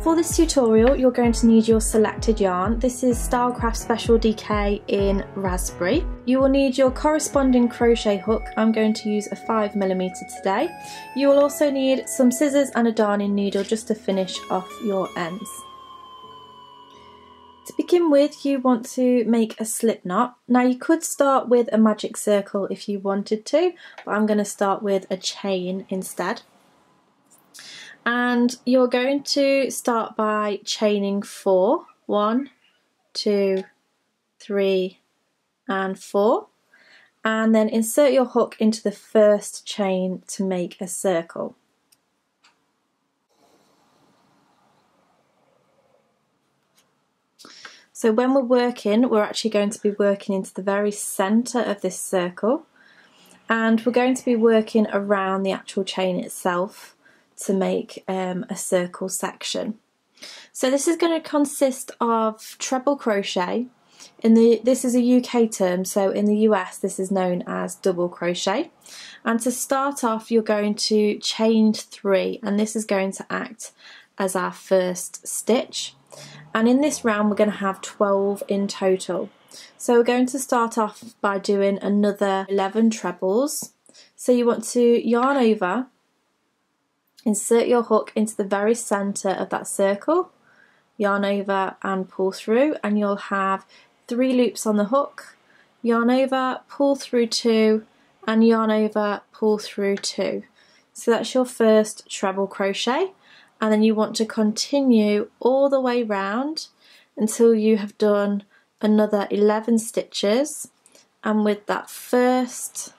For this tutorial, you're going to need your selected yarn. This is Stylecraft Special DK in Raspberry. You will need your corresponding crochet hook. I'm going to use a 5mm today. You will also need some scissors and a darning needle just to finish off your ends. To begin with, you want to make a slip knot. Now you could start with a magic circle if you wanted to, but I'm going to start with a chain instead. And you're going to start by chaining 4. 1, 2, 3, and 4. And then insert your hook into the first chain to make a circle. So when we're working, we're actually going to be working into the very centre of this circle. And we're going to be working around the actual chain itself to make a circle section. So this is going to consist of treble crochet. This is a UK term, so in the US this is known as double crochet. And to start off, you're going to chain 3, and this is going to act as our first stitch. And in this round we're going to have 12 in total. So we're going to start off by doing another 11 trebles. So you want to yarn over, insert your hook into the very centre of that circle, yarn over and pull through, and you'll have 3 loops on the hook, yarn over, pull through 2, and yarn over, pull through 2. So that's your first treble crochet, and then you want to continue all the way round until you have done another 11 stitches, and with that first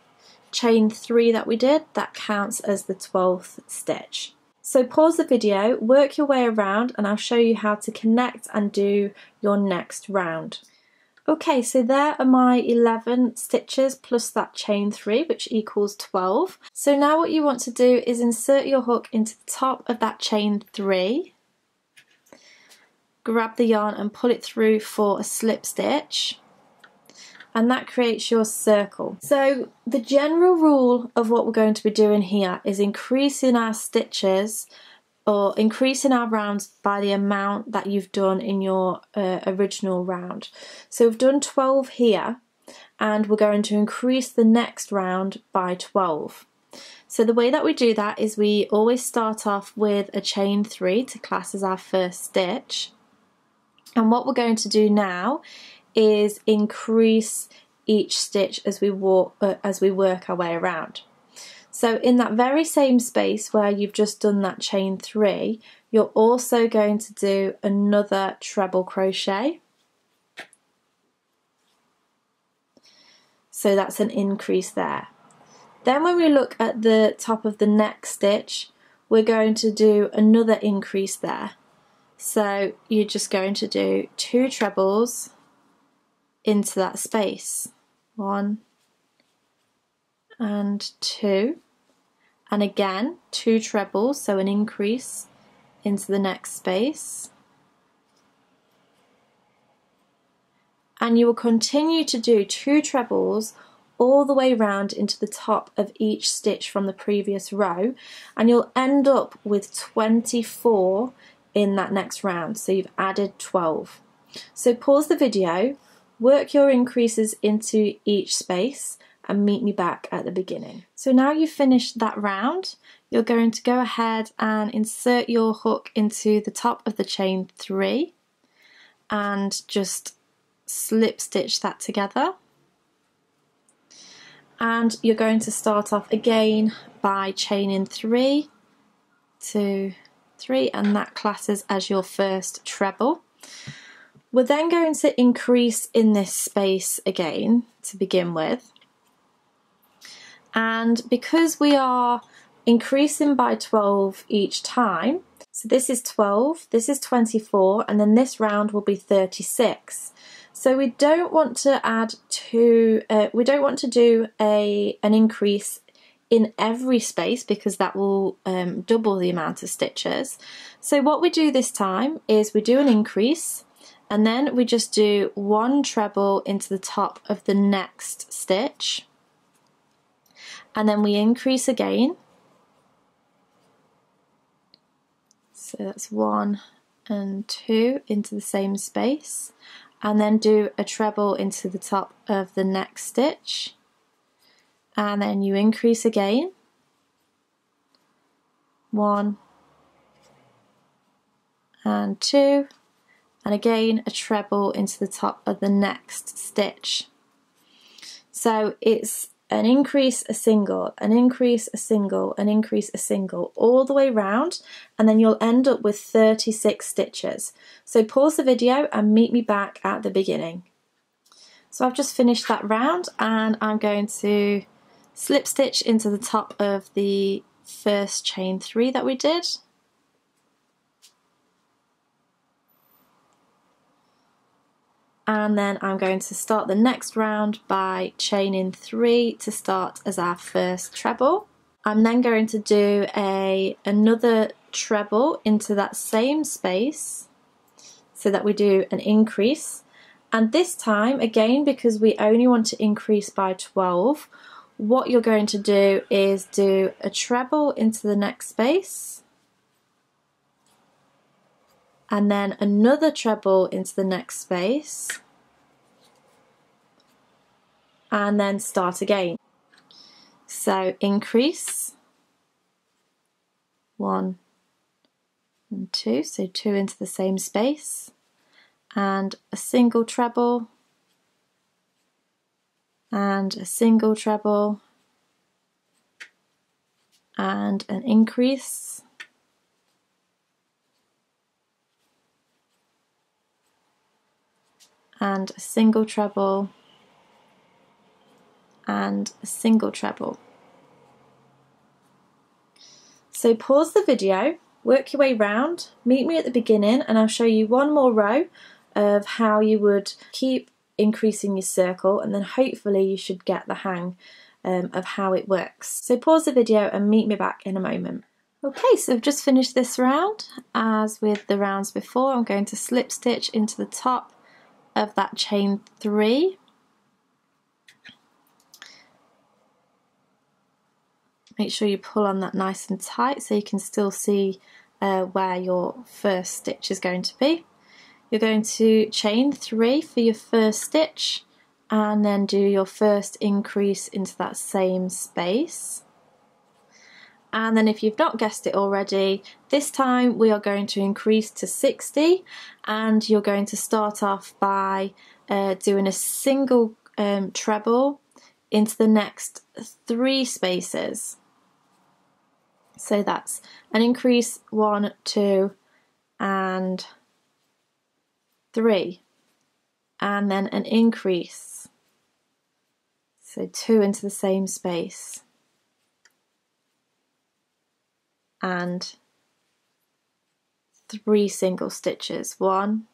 chain 3 that we did, that counts as the 12th stitch. So pause the video, work your way around, and I'll show you how to connect and do your next round. Okay, so there are my 11 stitches plus that chain 3, which equals 12. So now what you want to do is insert your hook into the top of that chain 3, grab the yarn and pull it through for a slip stitch, and that creates your circle. So the general rule of what we're going to be doing here is increasing our stitches or increasing our rounds by the amount that you've done in your original round. So we've done 12 here, and we're going to increase the next round by 12. So the way that we do that is we always start off with a chain 3 to class as our first stitch. And what we're going to do now is increase each stitch as we work our way around. So in that very same space where you've just done that chain 3, you're also going to do another treble crochet. So that's an increase there. Then when we look at the top of the next stitch, we're going to do another increase there. So you're just going to do 2 trebles into that space. 1 and 2. And again, 2 trebles, so an increase into the next space. And you will continue to do 2 trebles all the way round into the top of each stitch from the previous row, and you'll end up with 24 in that next round, so you've added 12. So pause the video, work your increases into each space, and meet me back at the beginning. So now you've finished that round, you're going to go ahead and insert your hook into the top of the chain 3 and just slip stitch that together. And you're going to start off again by chaining 3, 2, 3, and that classes as your first treble. We're then going to increase in this space again to begin with. And because we are increasing by 12 each time, so this is 12, this is 24, and then this round will be 36. So we don't want to we don't want to do an increase in every space because that will double the amount of stitches. So what we do this time is we do an increase, and then we just do 1 treble into the top of the next stitch, and then we increase again. So that's 1 and 2 into the same space, and then do a treble into the top of the next stitch, and then you increase again, 1 and 2, and again a treble into the top of the next stitch. So it's an increase, a single, an increase, a single, an increase, a single, all the way round, and then you'll end up with 36 stitches. So pause the video and meet me back at the beginning. So I've just finished that round, and I'm going to slip stitch into the top of the first chain 3 that we did. And then I'm going to start the next round by chaining 3 to start as our first treble. I'm then going to do another treble into that same space so that we do an increase. And this time, again, because we only want to increase by 12, what you're going to do is do a treble into the next space, and then another treble into the next space, and then start again. So increase, 1 and 2, so 2 into the same space, and a single treble, and a single treble, and an increase, and a single treble, and a single treble. So pause the video, work your way round, meet me at the beginning, and I'll show you one more row of how you would keep increasing your circle, and then hopefully you should get the hang of how it works. So pause the video and meet me back in a moment. Okay, so I've just finished this round. As with the rounds before, I'm going to slip stitch into the top of that chain 3. Make sure you pull on that nice and tight so you can still see where your first stitch is going to be. You're going to chain 3 for your first stitch, and then do your first increase into that same space. And then if you've not guessed it already, this time we are going to increase to 60, and you're going to start off by doing a single treble into the next 3 spaces. So that's an increase, 1, 2 and 3, and then an increase, so 2 into the same space, and 3 single stitches, 1,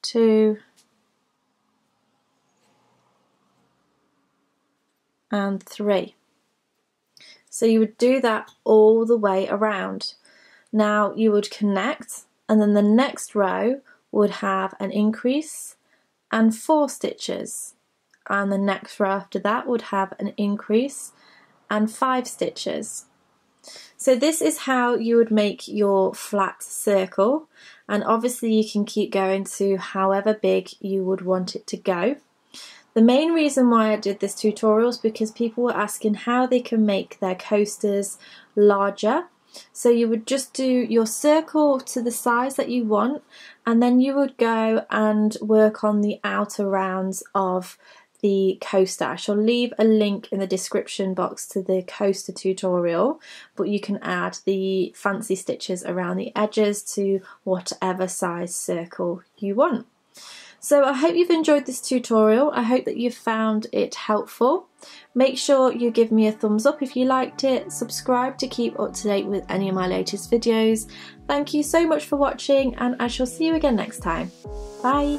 2 and 3. So you would do that all the way around. Now you would connect, and then the next row would have an increase and 4 stitches, and the next row after that would have an increase and 5 stitches. So this is how you would make your flat circle, and obviously you can keep going to however big you would want it to go. The main reason why I did this tutorial is because people were asking how they can make their coasters larger. So you would just do your circle to the size that you want, and then you would go and work on the outer rounds of the coaster. I shall leave a link in the description box to the coaster tutorial, but you can add the fancy stitches around the edges to whatever size circle you want. So I hope you've enjoyed this tutorial. I hope that you've found it helpful. Make sure you give me a thumbs up if you liked it, subscribe to keep up to date with any of my latest videos. Thank you so much for watching, and I shall see you again next time. Bye!